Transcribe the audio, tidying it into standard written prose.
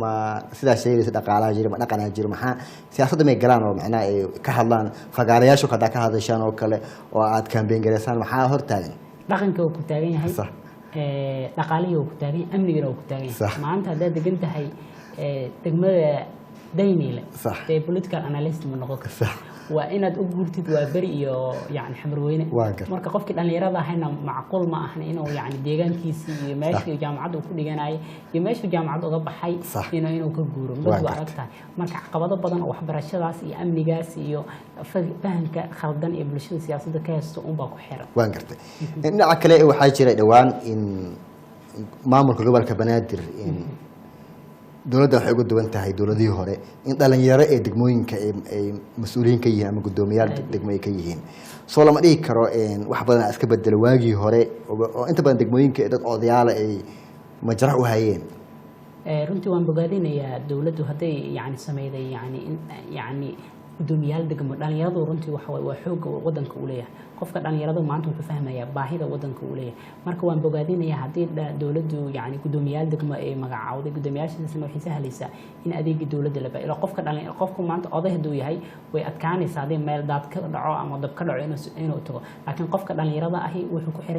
ما سيدا شيء سيدا قالها جري ما نقنا جري محا سياسة ما يقران ومعناه كهلان فقارياش وكذا كهذا شان وكله وعاد كان بين جلسان محا هرتاين dhaqanka uu ku taagan yahay صح dhaqaalihi uu ku taagan yahay amniga uu ku taagan yahay maanta hadda degan tahay degmada Daynile صح political analyst ma noqon karto صح waa inaad u guurtid waa bari iyo yani xamarweyne marka qofkii dhalinyarada ahayna macquul ma ahna inuu yani deegaankiisa iyo meeshii jaamacadda ku dhiganayo iyo meeshii jaamacadda uga baxay inuu ka guuro mid waa aragtaa marka caqabado badan oo waxbarashadaas iyo amnigaas iyo fahamka khaldan ee bulshada siyaasadda ka haysto un baa ku xiran waan gartay dhinaca kale waxaa jira dhawaan in maamulka gobolka Banaadir in dawladda waxay ugu duwan tahay dawladihii hore in dhalinyaro ee degmooyinka ay mas'uuliyiin ka yihiin ama gudoomiyaal degmooyin ka yihiin soo lama dhigi karo wax badan iska bedel waagii hore oo inta badan degmooyinka dad odayaal ay majrax u hayeen runtii waan bogaadinayaa dawladdu haday yani sameeyday yani gudoomiyaal degmo dhalinyaradu runtii waa xoog wadanka u leeyahay qofka dhalinyarada maanta wuxuu fahmayaa baahida wadanka u leeyahay marka waan bogaadinayaa hadii dawladdu yani gudoomiyaal degmo ay magacaawday gudoomiyaashiisa waxay sahlaysaa in adeegga dawladda la baahiyo qofku maanta oday haduu yahay way adkaanaysaa hadii meel daad ka dhaco ama dab ka dhaco inuu tago laakiin qofka dhalinyarada ahi wuxuu ku xiran